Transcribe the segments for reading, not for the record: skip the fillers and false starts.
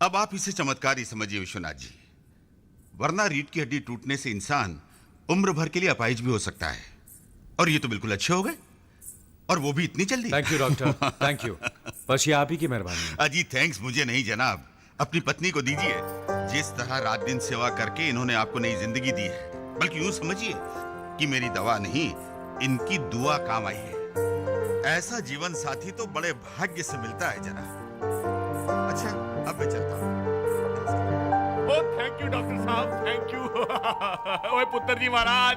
अब आप इसे चमत्कार ही समझिए विश्वनाथ जी, वरना रीढ़ की हड्डी टूटने से इंसान उम्र भर के लिए अपाहिज भी हो सकता है। और ये तो बिल्कुल अच्छे हो गए, और वो भी इतनी जल्दी। Thank you doctor, thank you. बस ये आप ही की मेहरबानी है। अजी थैंक्स मुझे नहीं जनाब, अपनी पत्नी को दीजिए। जिस तरह रात दिन सेवा करके इन्होंने आपको नई जिंदगी दी है, बल्कि यूं समझिए कि मेरी दवा नहीं, इनकी दुआ काम आई है। ऐसा जीवन साथी तो बड़े भाग्य से मिलता है जनाब। अच्छा अब मैं चलता हूँ। थैंक यू डॉक्टर साहब, थैंक यू। ओए पुत्र जी महाराज,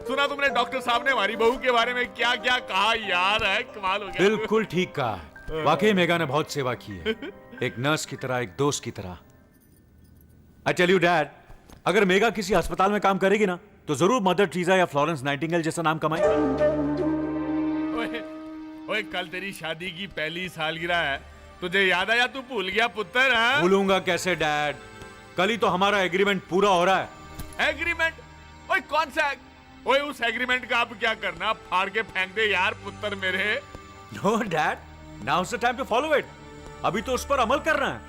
सुना तुमने डॉक्टर साहब ने हमारी बहू के बारे में क्या क्या कहा यार, है कमाल हो गया। बिल्कुल ठीक कहा, वाकई मेगा ने बहुत सेवा की है, एक नर्स की तरह, एक दोस्त की तरह। आई टेल यू डैड, अगर मेगा किसी अस्पताल में काम करेगी ना तो जरूर मदर टीरेसा या फ्लोरेंस नाइटिंगेल जैसा नाम कमाएगी। ओए कल तेरी शादी की पहली सालगिरह है, तुझे याद आया? तू भूल गया पुत्र? है भूलूंगा कैसे डैड, कल ही तो हमारा एग्रीमेंट पूरा हो रहा है। एग्रीमेंट? ओए कौन सा? ओए उस एग्रीमेंट का अब क्या करना, फाड़ के फेंक दे यार पुत्र मेरे। No dad, now is the time to follow it. अभी तो उस पर अमल करना है।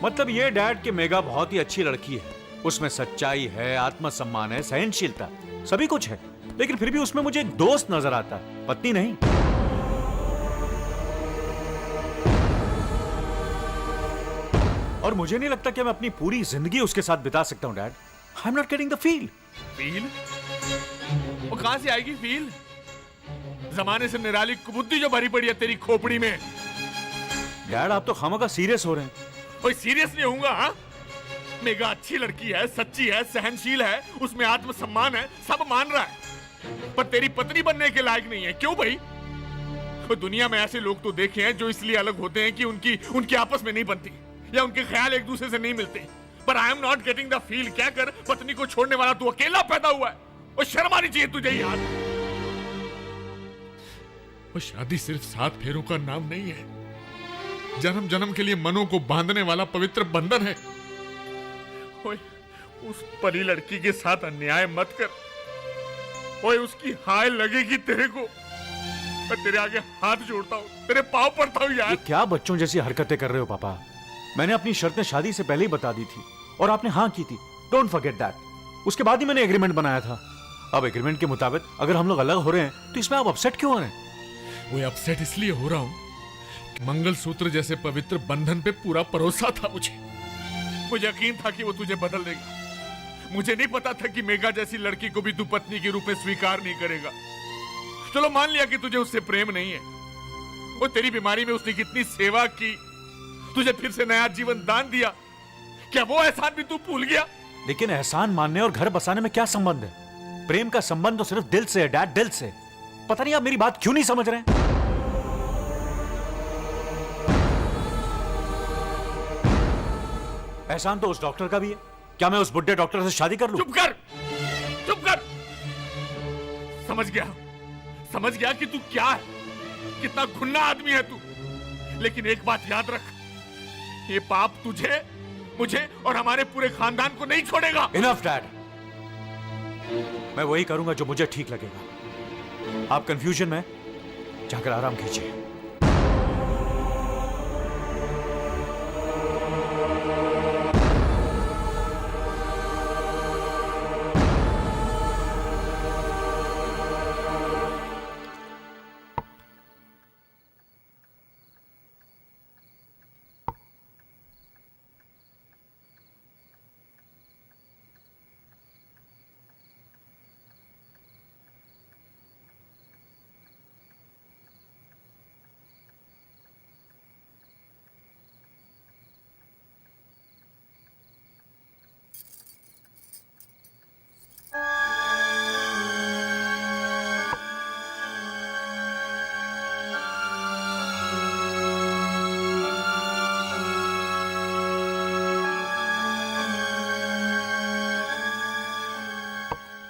मतलब ये डैड कि मेगा बहुत ही अच्छी लड़की है, उसमें सच्चाई है, आत्मसम्मान है, सहनशीलता, सभी कुछ है, लेकिन फिर भी उसमें मुझे एक दोस्त नजर आता है, पत्नी नहीं। और मुझे नहीं लगता कि मैं अपनी पूरी जिंदगी उसके साथ बिता सकता हूं dad. I am not getting the feel. Feel? वो कहां से आएगी फील? जमाने से निराली कुबुद्धि जो भरी पड़ी है तेरी खोपड़ी में। डैड आप तो खामखा सीरियस हो रहे हैं। कोई सीरियस नहीं होऊंगा? हाँ, मेगा अच्छी लड़की है, सच्ची है, सहनशील है, उसमें आत्मसम्मान है, सब मान रहा है, पर तेरी पत्नी बनने के लायक नहीं है। क्यों भाई? तो दुनिया में ऐसे लोग तो देखे हैं जो इसलिए अलग होते हैं कि उनकी आपस में नहीं बनती या उनके ख्याल एक दूसरे से नहीं मिलते, पर I am not getting the feel. क्या कर, पत्नी को छोड़ने वाला तू अकेला पैदा हुआ है, और शर्म आनी चाहिए तुझे यार। वो शादी सिर्फ 7 फेरों का नाम नहीं है, जन्म जन्म के लिए मनों को बांधने वाला पवित्र बंधन है। ओए उस परी लड़की के साथ अन्याय मत कर। ओए उसकी हाय लगेगी तेरे को। मैं तेरे आगे हाथ जोड़ता हूँ, तेरे पांव पड़ता हूँ यार। ये क्या बच्चों जैसी हरकतें कर रहे हो पापा? मैंने अपनी शर्तें शादी से पहले ही बता दी थी और आपने हाँ की थी। Don't forget that. उसके बाद ही मैंने एग्रीमेंट बनाया था। अब एग्रीमेंट के मुताबिक अगर हम लोग अलग हो रहे हैं तो इसमें आप अपसेट क्यों हो रहे हैं? वो अपसेट इसलिए हो रहा हूं कि मंगलसूत्र जैसे पवित्र बंधन पे पूरा भरोसा था मुझे यकीन था कि वो तुझे बदल देगा। मुझे नहीं पता था कि मेगा जैसी लड़की को भी तू पत्नी के रूप में स्वीकार नहीं करेगा। चलो मान लिया कि तुझे उससे प्रेम नहीं है, वो तेरी बीमारी में उसने कितनी सेवा की, तुझे फिर से नया जीवन दान दिया, क्या वो एहसान भी तू भूल गया? लेकिन एहसान मानने और घर बसाने में क्या संबंध है? प्रेम का संबंध तो सिर्फ दिल से है डैड, दिल से। पता नहीं आप मेरी बात क्यों नहीं समझ रहे हैं। एहसान तो उस डॉक्टर का भी है। क्या मैं उस बुड्ढे डॉक्टर से शादी कर लूं? चुप कर, चुप कर। समझ गया कि तू क्या है, कितना घुन्ना आदमी है तू। लेकिन एक बात याद रख, ये पाप तुझे, मुझे और हमारे पूरे खानदान को नहीं छोड़ेगा। इनफ डैड, मैं वही करूंगा जो मुझे ठीक लगेगा। आप कंफ्यूजन में जाकर आराम कीजिए।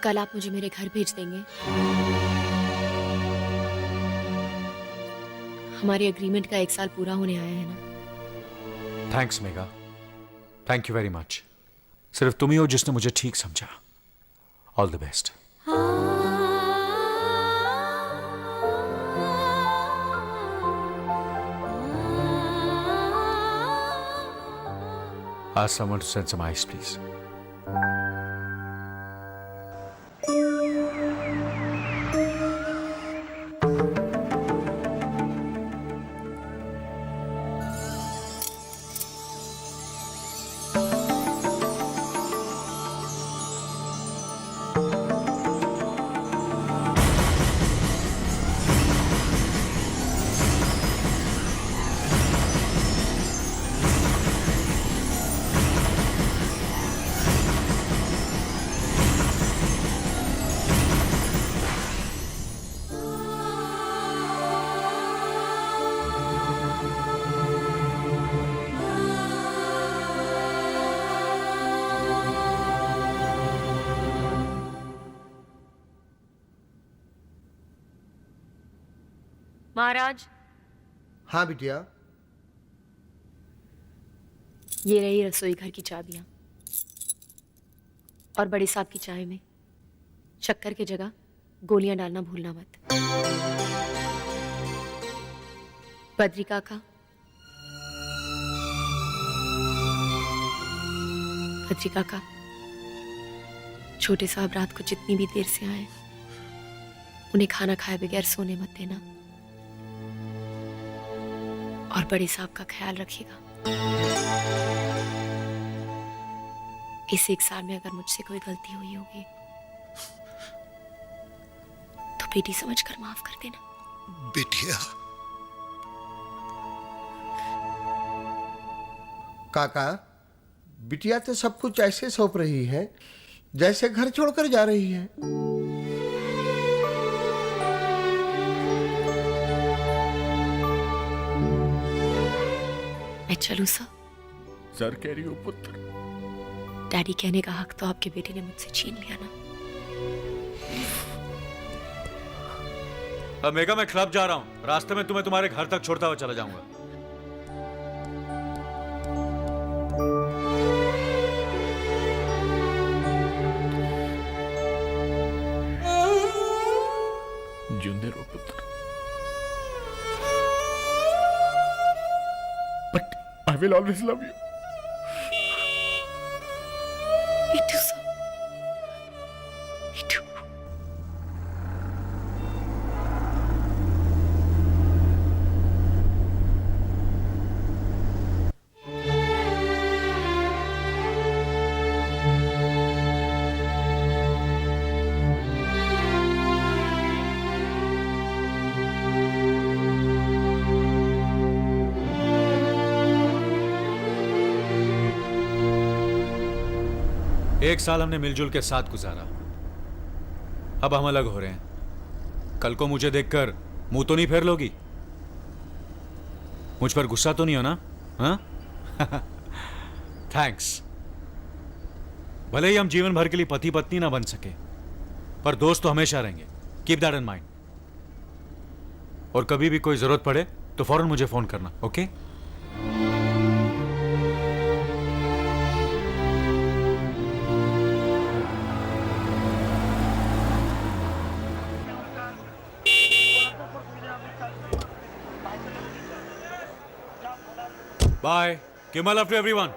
कल आप मुझे मेरे घर भेज देंगे? हमारे एग्रीमेंट का 1 साल पूरा होने आया है ना। Thanks mega, thank you very much. सिर्फ तुम ही हो जिसने मुझे ठीक समझा। All the best. Ask someone to send some ice, please. महाराज, हाँ बिटिया। ये रही रसोई घर की चाबियां। और बड़े साहब की चाय में शक्कर की जगह गोलियां डालना भूलना मत। बद्री काका, बद्री काका, छोटे साहब रात को जितनी भी देर से आए उन्हें खाना खाए बगैर सोने मत देना। और बड़े साहब का ख्याल रखिएगा। इस 1 साल में अगर मुझसे कोई गलती हुई होगी तो बेटी समझकर माफ कर देना। बिटिया, काका, बिटिया तो सब कुछ ऐसे सौंप रही है जैसे घर छोड़कर जा रही है। मैं चलूं सर? सर कह रही हो पुत्र? डैडी कहने का हक तो आपके बेटे ने मुझसे छीन लिया ना। अब मेघा, मैं क्लब जा रहा हूं। रास्ते में तुम्हें तुम्हारे घर तक छोड़ता हुआ चला जाऊंगा। जिंदे रहो पुत्र। But I will always love you. Me too, sir. Me too. एक साल हमने मिलजुल के साथ गुजारा। अब हम अलग हो रहे हैं। कल को मुझे देखकर मुंह तो नहीं फेर लोगी? मुझ पर गुस्सा तो नहीं हो ना? हाँ? थैंक्स। भले ही हम जीवन भर के लिए पति पत्नी ना बन सके, पर दोस्त तो हमेशा रहेंगे। Keep that in mind. और कभी भी कोई जरूरत पड़े तो फौरन मुझे फोन करना, okay? Bye. Give my love to everyone.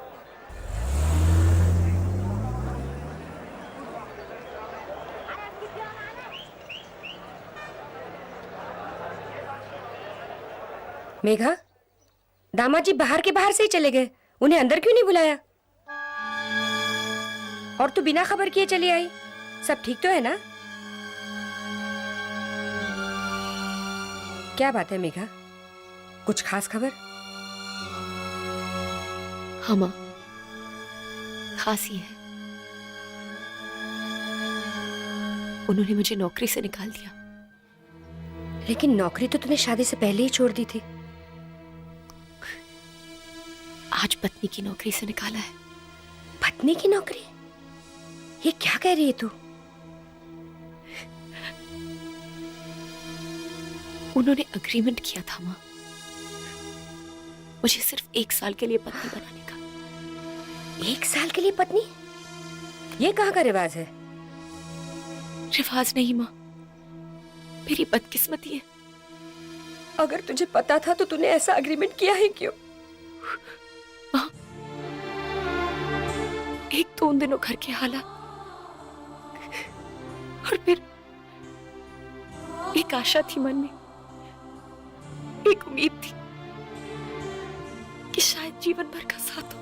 Megha, दामाद जी बाहर के बाहर से ही चले गए। उन्हें अंदर क्यों नहीं बुलाया? और तू बिना खबर किए चली आई। सब ठीक तो है ना? क्या बात है मेघा? कुछ खास खबर? हाँ माँ, खासी है। उन्होंने मुझे नौकरी से निकाल दिया। लेकिन नौकरी तो तूने शादी से पहले ही छोड़ दी थी। आज पत्नी की नौकरी से निकाला है। पत्नी की नौकरी? ये क्या कह रही है तू? उन्होंने अग्रीमेंट किया था माँ, मुझे सिर्फ 1 साल के लिए पत्नी बनाने का। 1 साल के लिए पत्नी? ये कहाँ का रिवाज है? रिवाज नहीं माँ, मेरी बदकिस्मती है। अगर तुझे पता था तो तूने ऐसा अग्रीमेंट किया है क्यों? माँ, एक तो उन दिनों घर के हालात, और फिर एक आशा थी मन में, एक उम्मीद थी कि शायद जीवन भर का साथ हो।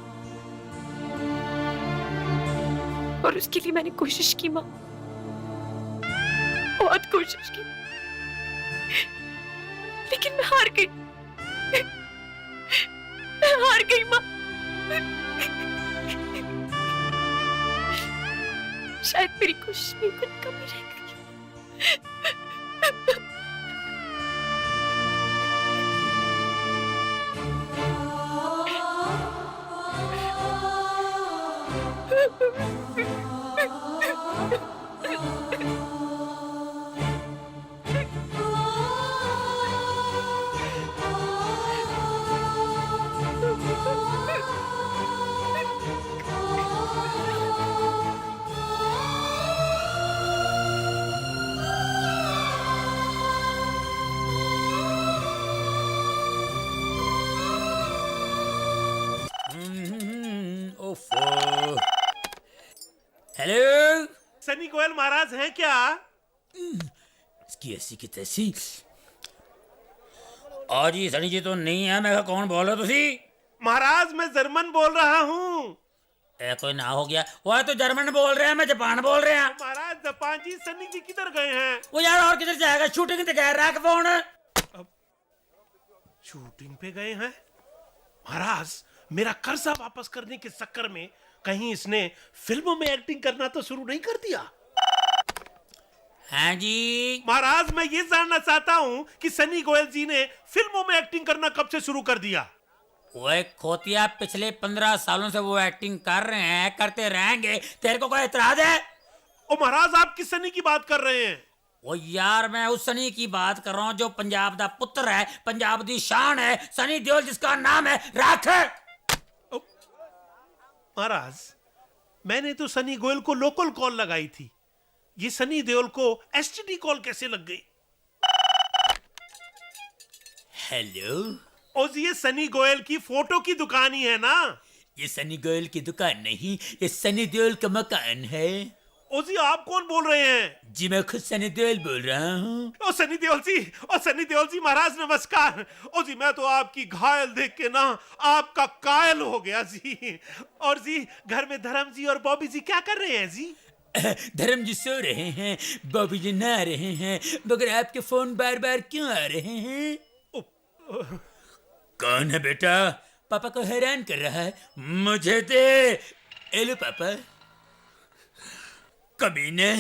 और उसके लिए मैंने कोशिश की माँ, बहुत कोशिश की, लेकिन मैं हार गई। मैं हार गई माँ। शायद मेरी कोशिश में कुछ कमी रह गई। हेलो, सनी गोयल महाराज हैं क्या? इसकी ऐसी की तैसी। और जी सनी जी तो नहीं है। मैं कौन बोल रहे हो तुसी? महाराज मैं जर्मन बोल रहा हूँ। कोई ना हो गया। वो तो जर्मन बोल रहे हैं, मैं जापान बोल रहे हैं। महाराज जापान जी सनी जी किधर गए हैं? वो यार और किधर जाएगा, शूटिंग तो कह रहा है फोन। शूटिंग पे गए हैं? महाराज मेरा कर्जा वापस करने के चक्कर में कहीं इसने फिल्मों में एक्टिंग करना तो शुरू नहीं कर दिया? हाँ जी महाराज मैं ये जानना चाहता हूँ कि सनी गोयल जी ने फिल्मों में एक्टिंग करना कब से शुरू कर दिया? वो एक खोतिया, पिछले 15 सालों से वो एक्टिंग कर रहे हैं, करते रहेंगे। तेरे को कोई एतराज है? ओ महाराज आप किस सनी की बात कर रहे हैं? वो यार मैं उस सनी की बात कर रहा हूँ जो पंजाब दा पुत्र है, पंजाब दी शान है, सनी देओल, जिसका नाम है राख। महाराज मैंने तो सनी गोयल को लोकल कॉल लगाई थी, ये सनी देओल को एसटीडी कॉल कैसे लग गई? हेलो, और ये सनी गोयल की फोटो की दुकान ही है ना? ये सनी गोयल की दुकान नहीं, ये सनी देओल का मकान है। ओ जी आप कौन बोल रहे हैं? जी मैं खुद सनी देओल बोल रहा हूँ। ओ सनी देओल जी, ओ सनी देओल जी महाराज नमस्कार। ओ जी मैं तो आपकी घायल देख के ना आपका कायल हो गया जी। और जी घर में धर्म जी और बॉबी जी क्या कर रहे हैं जी? धर्म जी सो रहे हैं, बॉबी जी नहा रहे हैं, मगर आपके फोन बार बार क्यों आ रहे हैं? कौन है बेटा? पापा को हैरान कर रहा है। मुझे दे। एलो पापा। कमीने,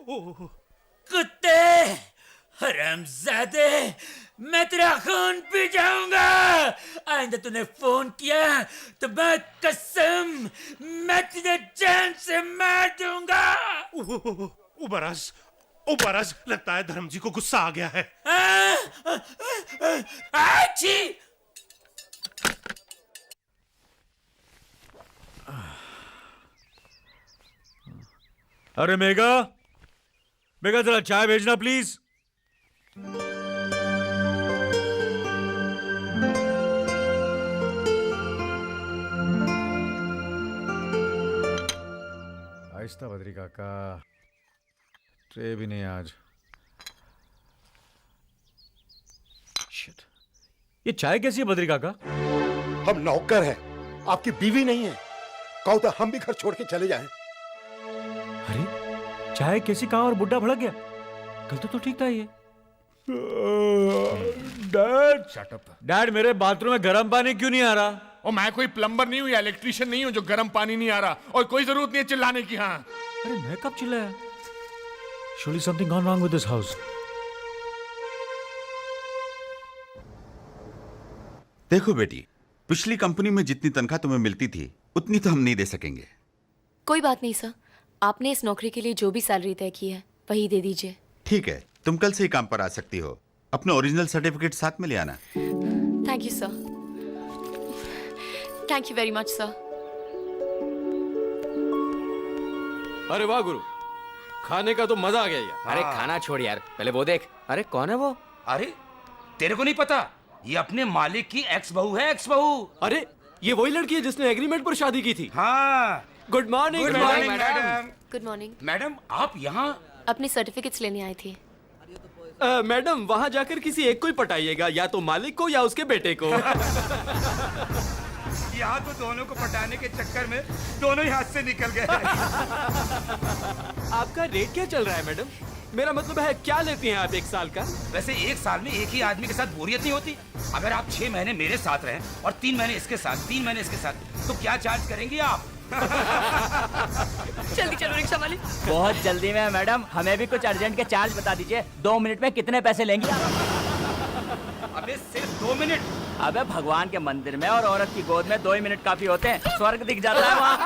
कुत्ते, हरामजादे, मैं तेरा खून पी जाऊंगा। आइंदा तूने फोन किया तो मैं कसम मैं तुझे जान से मार दूंगा। महाराज लगता है धर्म जी को गुस्सा आ गया है। आची! अरे मेघा, मेघा जरा चाय भेजना प्लीज। आहिस्ता बद्री काका, ट्रे भी नहीं आज। शिट, ये चाय कैसी है बद्री काका? हम नौकर हैं, आपकी बीवी नहीं है। कहो तो हम भी घर छोड़ के चले जाएं। अरे चाय कैसी, कहा और बुड्ढा भड़क गया? कल तो ठीक था ये। Dad, shut up. डैड मेरे बाथरूम में गर्म पानी क्यों नहीं आ रहा? और मैं कोई प्लम्बर नहीं हूँ या इलेक्ट्रिशियन नहीं हूँ जो गर्म पानी नहीं आ रहा, और कोई जरूरत नहीं है चिल्लाने की। हाँ अरे मैं कब चिल्लाया? Surely something gone wrong with this house. देखो बेटी, पिछली कंपनी में जितनी तनख्वाह तुम्हें मिलती थी उतनी तो हम नहीं दे सकेंगे। कोई बात नहीं सर, आपने इस नौकरी के लिए जो भी सैलरी तय की है वही दे दीजिए। ठीक है, तुम कल से ही काम पर आ सकती हो। अपने ओरिजिनल सर्टिफिकेट साथ में ले आना। Thank you sir, thank you very much sir. अरे वाह गुरु, खाने का तो मजा आ गया यार। अरे खाना छोड़ यार, पहले वो देख। अरे कौन है वो? अरे तेरे को नहीं पता, ये अपने मालिक की एक्स बहू है, एक्स बहू। अरे ये वही लड़की है जिसने एग्रीमेंट पर शादी की थी। हाँ, good morning madam. Good morning. Madam आप यहाँ? अपनी सर्टिफिकेट्स लेने आई थी। मैडम वहाँ जाकर किसी एक को ही पटाइएगा, या तो मालिक को या उसके बेटे को। यहाँ तो दोनों को पटाने के चक्कर में दोनों ही हाथ से निकल गए। आपका रेट क्या चल रहा है मैडम? मेरा मतलब है क्या लेती हैं आप 1 साल का? वैसे 1 साल में एक ही आदमी के साथ बोरियत नहीं होती। अगर आप 6 महीने मेरे साथ रहें और 3 महीने इसके साथ, 3 महीने इसके साथ, तो क्या चार्ज करेंगी आप? जल्दी चलो रिक्शा वाली। बहुत जल्दी में मैडम, हमें भी कुछ अर्जेंट के चार्ज बता दीजिए। 2 मिनट में कितने पैसे लेंगी आप? अबे सिर्फ 2 मिनट? अबे भगवान के मंदिर में और औरत की गोद में 2 ही मिनट काफी होते हैं। स्वर्ग दिख जाता है वहाँ।